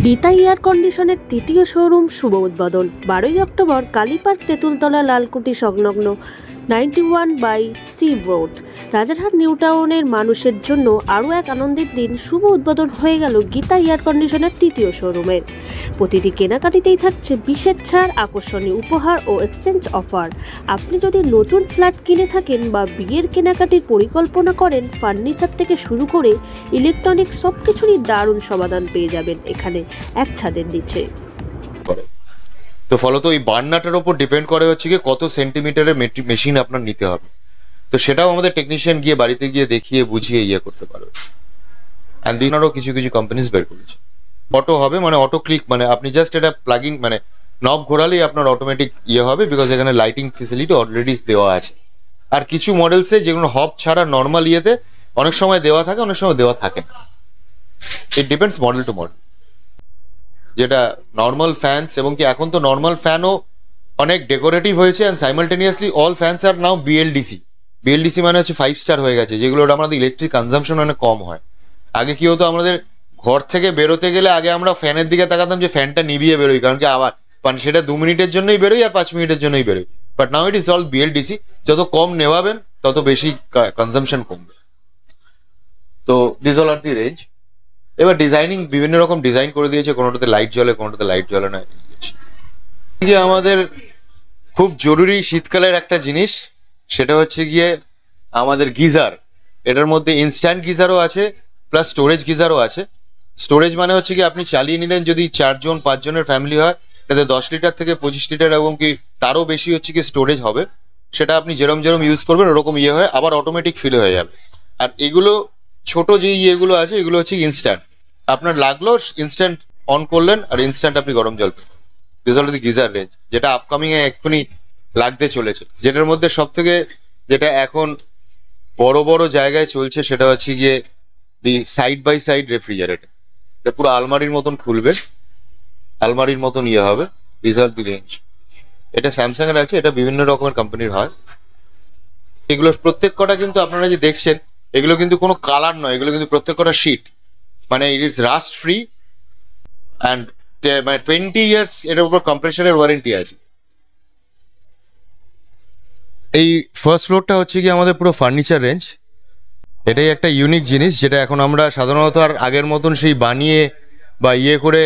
Gita air কন্ডিশনের তৃতীয় showroom শুভ উদ্বোধন 12ই অক্টোবর কালীপার্ক তেঁতুলতলা লালকুটি সংলগ্ন 91/সি রোড রাজারহাট নিউ টাউনের মানুষের জন্য আরও এক আনন্দের দিন। শুভ উদ্বোধন হয়ে গেল গীতা এয়ার কন্ডিশনের তৃতীয় শোরুমের। প্রতিটি কেনাকাটিতেই থাকছে বিশেষ ছাড়, আকর্ষণীয় উপহার ও এক্সচেঞ্জ অফার। আপনি যদি নতুন ফ্ল্যাট কিনে থাকেন বা বিয়ের কেনাকাটির পরিকল্পনা করেন, ফার্নিচার থেকে শুরু করে ইলেকট্রনিক্স সব কিছুরই দারুণ সমাধান পেয়ে যাবেন এখানে এক ছাদের নিচে। তো ফলত এই বার্নাটার ওপর ডিপেন্ড করে হচ্ছে কি কত সেন্টিমিটারের মেশিন আপনার নিতে হবে। তো সেটাও আমাদের টেকনিশিয়ান গিয়ে বাড়িতে গিয়ে দেখিয়ে বুঝিয়ে করতে পারবে। অ্যান্ড দিনারও কিছু কিছু কোম্পানিজ বের করেছে অটো হবে, মানে অটো ক্লিক, মানে আপনি জাস্ট এটা প্লাগিং মানে নব ঘোরালেই আপনার অটোমেটিক হবে, বিকজ এখানে লাইটিং ফেসিলিটি অলরেডি দেওয়া আছে। আর কিছু মডেলসে যেগুলো হব ছাড়া নর্মাল অনেক সময় দেওয়া থাকে, অনেক সময় দেওয়া থাকে না। It depends model to model. যেটা নর্মাল ফ্যানস, এবং কি এখন তো নর্মাল ফ্যানও অনেক ডেকোরেটিভ হয়েছে, and simultaneously all fans are now BLDC মানে হচ্ছে 5 স্টার হয়ে গেছে, যেগুলোর আমাদের ইলেকট্রিক কনজাম্পশন অনেক কম হয়। আগে কি হতো, আমাদের ঘর থেকে বেরোতে গেলে আগে আমরা ফ্যানের দিকে তাকাতাম যে ফ্যানটা নিভিয়ে বেরোই, কারণ কি আবার সেটা 2 মিনিটের জন্যই বেরোই আর 5 মিনিটের জন্যই বেরোই। But now it is all BLDC. যত কম নেওয়াবেন তত বেশি কনজাম্পশন কমবে। তো this all are the range. এবার ডিজাইনিং বিভিন্ন রকম ডিজাইন করে দিয়েছে, কোনোটাতে লাইট জ্বলে, কোনোটাতে লাইট জ্বলে না। যে আমাদের খুব জরুরি শীতকালের একটা জিনিস, সেটা হচ্ছে গিয়ে আমাদের গিজার। এটার মধ্যে ইনস্ট্যান্ট গিজারও আছে, প্লাস স্টোরেজ গিজারও আছে। স্টোরেজ মানে হচ্ছে কি আপনি চালিয়ে নিলেন, যদি 4 জন 5 জনের ফ্যামিলি হয়, এটাতে 10 লিটার থেকে 25 লিটার এবং কি তারও বেশি হচ্ছে কি স্টোরেজ হবে। সেটা আপনি যেরম ইউজ করবেন ওরকম হয়, আবার অটোমেটিক ফিল হয়ে যাবে। আর এগুলো ছোট যে এগুলো আছে, এগুলো হচ্ছে ইনস্ট্যান্ট, আপনার লাগলো ইনস্ট্যান্ট অন করলেন আর ইনস্ট্যান্ট আপনি গরম জল পেলেন। This all the geyser range, যেটা আপকামিং এ এক্ষুনি লাগতে চলেছে। যেটার মধ্যে সব থেকে যেটা এখন বড় বড় জায়গায় চলছে, সেটা হচ্ছে গিয়ে the side by side refrigerator. এটা পুরো আলমারির মতন খুলবে, আলমারির মতন হবে। This are the range. এটা স্যামসাং এর আছে, এটা বিভিন্ন রকমের কোম্পানির হয়। এগুলো প্রত্যেক কটা কিন্তু আপনারা যে দেখছেন, এগুলো কিন্তু কোনো কালার নয়, এগুলো কিন্তু প্রত্যেক কটা শীট, মানে it is rust free and মানে 20 ইয়ার্স এটার উপর কম্প্রেসারের ওয়ারেন্টি আছে। এই ফার্স্ট ফ্লোরটা হচ্ছে কি আমাদের পুরো ফার্নিচার রেঞ্জ। এটাই একটা ইউনিক জিনিস, যেটা এখন আমরা সাধারণত আর আগের মতন সেই বানিয়ে বা করে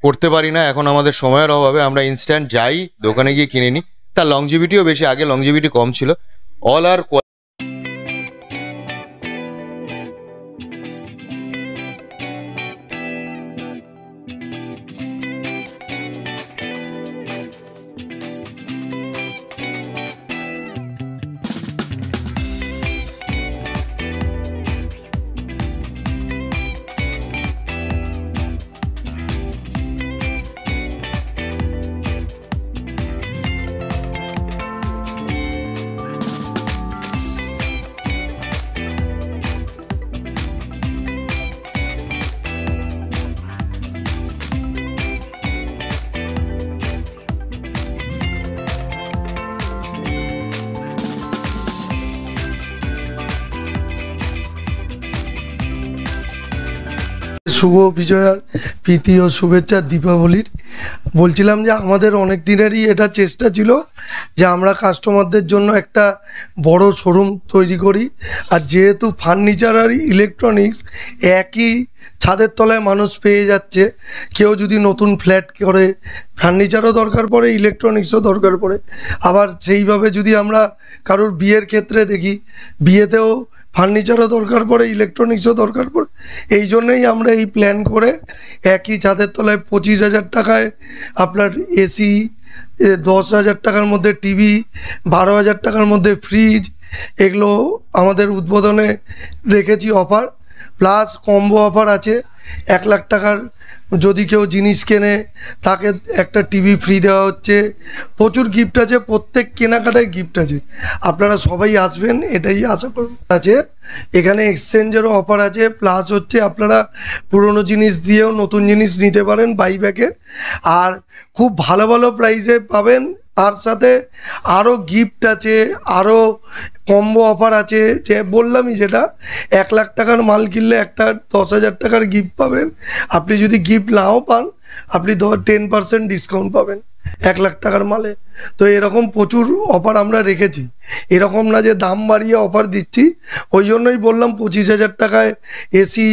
করতে পারি না। এখন আমাদের সময়ের অভাবে আমরা ইনস্ট্যান্ট যাই, দোকানে গিয়ে কিনে নিই। তার লংজিভিটিও বেশি, আগে লংজিভিটি কম ছিল। অল আর শুভ বিজয়ার প্রীতি ও শুভেচ্ছা দীপাবলির। বলছিলাম যে আমাদের অনেক দিনেরই এটা চেষ্টা ছিল যে আমরা কাস্টমারদের জন্য একটা বড় শোরুম তৈরি করি। আর যেহেতু ফার্নিচার আর ইলেকট্রনিক্স একই ছাদের তলায় মানুষ পেয়ে যাচ্ছে, কেউ যদি নতুন ফ্ল্যাট করে ফার্নিচারও দরকার পড়ে, ইলেকট্রনিক্সও দরকার পড়ে। আবার সেইভাবে যদি আমরা কারোর বিয়ের ক্ষেত্রে দেখি, বিয়েতেও ফার্নিচারও দরকার পড়ে, ইলেকট্রনিক্সও দরকার পড়ে। এই জন্যই আমরা এই প্ল্যান করে একই ছাদের তলায় 25,000 টাকায় আপনার এসি, 10,000 টাকার মধ্যে টিভি, 12,000 টাকার মধ্যে ফ্রিজ, এগুলো আমাদের উদ্বোধনে রেখেছি অফার। প্লাস কম্বো অফার আছে, 1 লাখ টাকার যদি কেউ জিনিস কেনে তাকে একটা টিভি ফ্রি দেওয়া হচ্ছে। প্রচুর গিফট আছে, প্রত্যেক কেনাকাটায় গিফট আছে। আপনারা সবাই আসবেন, এটাই আশা করব। আছে এখানে এক্সচেঞ্জেরও অফার আছে, প্লাস হচ্ছে আপনারা পুরনো জিনিস দিয়েও নতুন জিনিস নিতে পারেন বাইব্যাকে। আর খুব ভালো ভালো প্রাইসে পাবেন। তার সাথে আরও গিফট আছে, আরও কম্বো অফার আছে, যে বললামই যেটা 1 লাখ টাকার মাল কিনলে একটা 10,000 টাকার গিফট পাবেন। আপনি যদি গিফট নাও পান আপনি 10% ডিসকাউন্ট পাবেন 1 লাখ টাকার মালে। তো এরকম প্রচুর অফার আমরা রেখেছি, এরকম না যে দাম বাড়িয়ে অফার দিচ্ছি। ওই জন্যই বললাম 25,000 টাকায় এসি,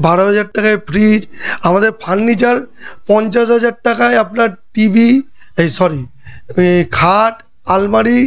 12,000 টাকায় ফ্রিজ, আমাদের ফার্নিচার 50,000 টাকায় আপনার টিভি, খাট, আলমারি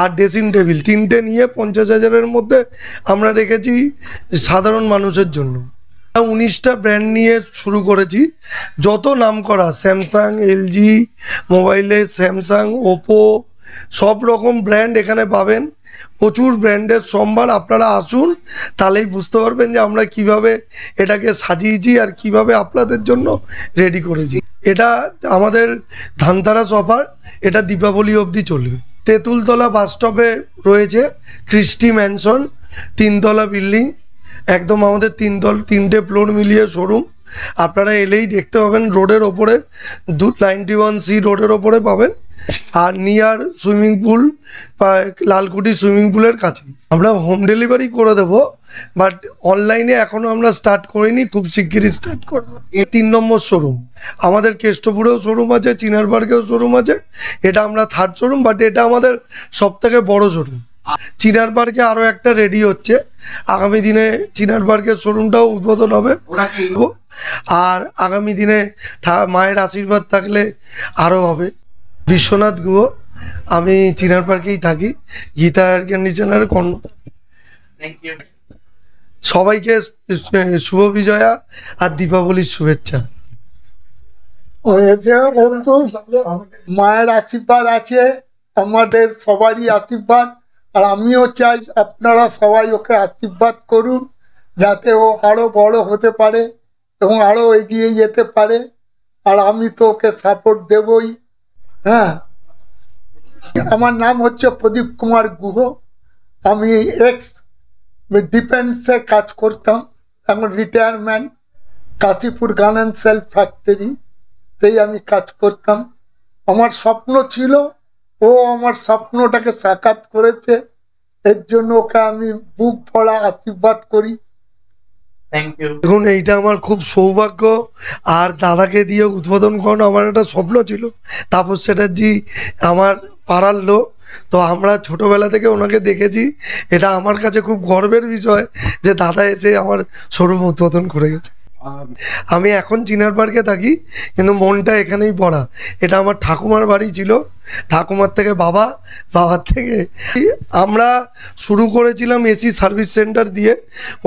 আর ড্রেসিং টেবিল তিনটে নিয়ে 50,000-এর মধ্যে আমরা রেখেছি সাধারণ মানুষের জন্য। 19টা ব্র্যান্ড নিয়ে শুরু করেছি, যত নাম করা স্যামসাং, এলজি মোবাইলে, স্যামসাং, ওপো, সব রকম ব্র্যান্ড এখানে পাবেন। প্রচুর ব্র্যান্ডের সম্ভার, আপনারা আসুন তাহলেই বুঝতে পারবেন যে আমরা কিভাবে এটাকে সাজিয়েছি আর কিভাবে আপনাদের জন্য রেডি করেছি। এটা আমাদের ধানতেরাস অফার, এটা দীপাবলি অবধি চলবে। তেঁতুলতলা বাস স্টপে রয়েছে ক্রিস্টি ম্যানশন, 3 তলা বিল্ডিং, একদম আমাদের 3টে ফ্লোর মিলিয়ে শোরুম। আপনারা এলেই দেখতে পাবেন, রোডের ওপরে 91C রোডের ওপরে পাবেন, আর নিয়ার সুইমিং পুল বা লালকুটি সুইমিং পুলের কাছে। আমরা হোম ডেলিভারি করে দেবো, বাট অনলাইনে এখনও আমরা স্টার্ট করিনি, খুব শিগগিরই স্টার্ট করবো। 3 নম্বর শোরুম আমাদের, কেষ্টপুরেও শোরুম আছে, চিনার পার্কেও শোরুম আছে, এটা আমরা 3rd শোরুম, বাট এটা আমাদের সবথেকে বড় শোরুম। চিনার পার্কে আরও একটা রেডি হচ্ছে, আগামী দিনে চিনার পার্কের শোরুমটাও উদ্বোধন হবে। আর আগামী দিনে মায়ের আশীর্বাদ থাকলে আরও হবে। বিশ্বনাথ গুহ, আমি চিনার পার্কেই থাকি, গীতা এয়ার কন্ডিশনারের কর্ণধার। সবাইকে শুভ বিজয়া আর দীপাবলির শুভেচ্ছা। মায়ের আশীর্বাদ আছে, আমাদের সবারই আশীর্বাদ, আর আমিও চাই আপনারা সবাই ওকে আশীর্বাদ করুন যাতে ও আরো বড় হতে পারে এবং আরো এগিয়ে যেতে পারে। আর আমি তো ওকে সাপোর্ট দেবই। হ্যাঁ, আমার নাম হচ্ছে প্রদীপ কুমার গুহ, আমি এক্স ডিফেন্সে কাজ করতাম, এখন রিটায়ারমেন্ট, কাশীপুর গান অ্যান্ড সেলফ ফ্যাক্টরিতেই আমি কাজ করতাম। আমার স্বপ্ন ছিল, ও আমার স্বপ্নটাকে সাকার করেছে, এর জন্য ওকে আমি বুক ভরা আশীর্বাদ করি। দেখুন, এইটা আমার খুব সৌভাগ্য, আর দাদাকে দিয়ে উদ্বোধন করানো আমার একটা স্বপ্ন ছিল। তাপস চ্যাটার্জি আমার পাড়ার লোক, তো আমরা ছোটোবেলা থেকে ওনাকে দেখেছি, এটা আমার কাছে খুব গর্বের বিষয় যে দাদা এসে আমার শোরুম উদ্বোধন করে গেছে। আমি এখন চিনার পার্কে থাকি, কিন্তু মনটা এখানেই পড়া। এটা আমার ঠাকুমার বাড়ি ছিল, ঠাকুমার থেকে বাবার থেকে আমরা শুরু করেছিলাম এসি সার্ভিস সেন্টার দিয়ে।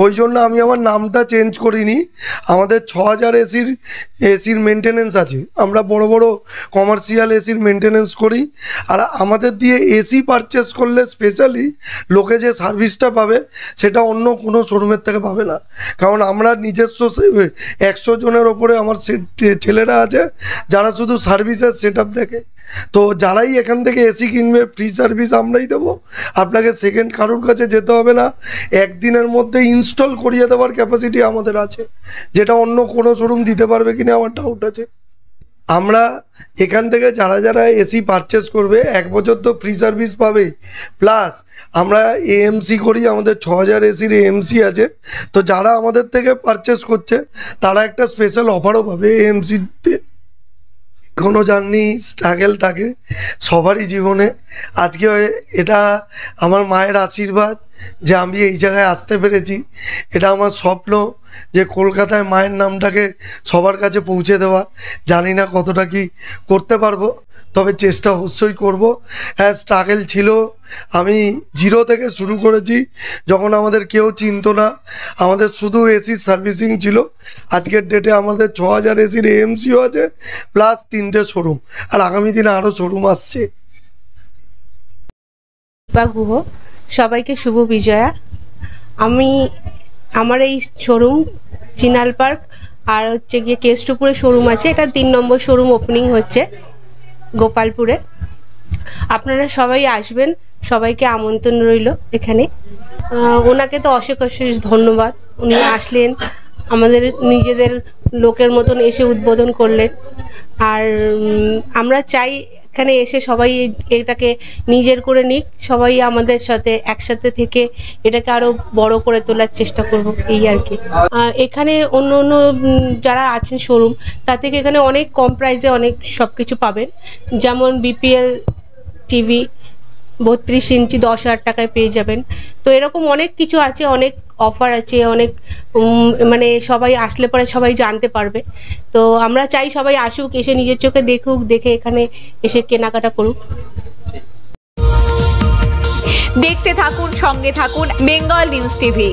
ওই জন্য আমি আমার নামটা চেঞ্জ করিনি। আমাদের 6,000 এসির মেনটেনেন্স আছে, আমরা বড় বড় কমার্শিয়াল এসির মেনটেনেন্স করি। আর আমাদের দিয়ে এসি পারচেস করলে স্পেশালি লোকে যে সার্ভিসটা পাবে সেটা অন্য কোনো শোরুমের থেকে পাবে না, কারণ আমরা নিজস্ব 100 জনের ওপরে আমার ছেলেরা আছে যারা শুধু সার্ভিসের সেট আপ দেখে। তো যারাই এখান থেকে এসি কিনবে ফ্রি সার্ভিস আমরাই দেবো, আপনাকে সেকেন্ড কারোর কাছে যেতে হবে না। একদিনের মধ্যে ইনস্টল করিয়ে দেওয়ার ক্যাপাসিটি আমাদের আছে, যেটা অন্য কোনো শোরুম দিতে পারবে কিনা আমার ডাউট আছে। আমরা এখান থেকে যারা এসি পারচেস করবে 1 বছর তো ফ্রি সার্ভিস পাবেই, প্লাস আমরা এএমসি করি, আমাদের 6,000 এসির এএমসি আছে। তো যারা আমাদের থেকে পারচেস করছে তারা একটা স্পেশাল অফারও পাবে এএমসিতে। কোনো জার্নি স্ট্রাগল থাকে সবারই জীবনে, আজকে এটা আমার মায়ের আশীর্বাদ যে আমি এই জায়গায় আসতে পেরেছি। এটা আমার স্বপ্ন যে কলকাতায় মায়ের নামটাকে সবার কাছে পৌঁছে দেওয়া। জানি না কতটা কি করতে পারবো, তবে চেষ্টা অবশ্যই করব। হ্যাঁ, স্ট্রাগল ছিল, আমি 0 থেকে শুরু করেছি, যখন আমাদের কেউ চিনতো না, আমাদের শুধু এসির সার্ভিসিং ছিল। আজকের ডেটে আমাদের 6,000 এসির এএমসিও আছে, প্লাস 3টে শোরুম, আর আগামী দিনে আরও শোরুম আসছে। গুহ, সবাইকে শুভ বিজয়া। আমার এই শোরুম চিনাল পার্ক আর হচ্ছে গিয়ে কেষ্টপুরে শোরুম আছে, এটা 3 নম্বর শোরুম ওপেনিং হচ্ছে গোপালপুরে। আপনারা সবাই আসবেন, সবাইকে আমন্ত্রণ রইল এখানে। ওনাকে তো অশেষ ধন্যবাদ, উনি আসলেন, আমাদের নিজেদের লোকের মতন এসে উদ্বোধন করলেন। আর আমরা চাই এখানে এসে সবাই এটাকে নিজের করে নিক, সবাই আমাদের সাথে একসাথে থেকে এটাকে আরো বড় করে তোলার চেষ্টা করব, এই আর কি। এখানে অন্য অন্য যারা আছেন শোরুম, তার থেকে এখানে অনেক কম প্রাইসে অনেক সব কিছু পাবেন। যেমন বিপিএল টিভি 32 ইঞ্চি 10,000 টাকায় পেয়ে যাবেন। তো এরকম অনেক কিছু আছে, অনেক অফার আছে, অনেক মানে সবাই আসলে পরে সবাই জানতে পারবে। তো আমরা চাই সবাই আসুক, এসে নিজের চোখে দেখুক, দেখে এখানে এসে কেনাকাটা করুক। দেখতে থাকুন, সঙ্গে থাকুন বেঙ্গল নিউজ টিভি।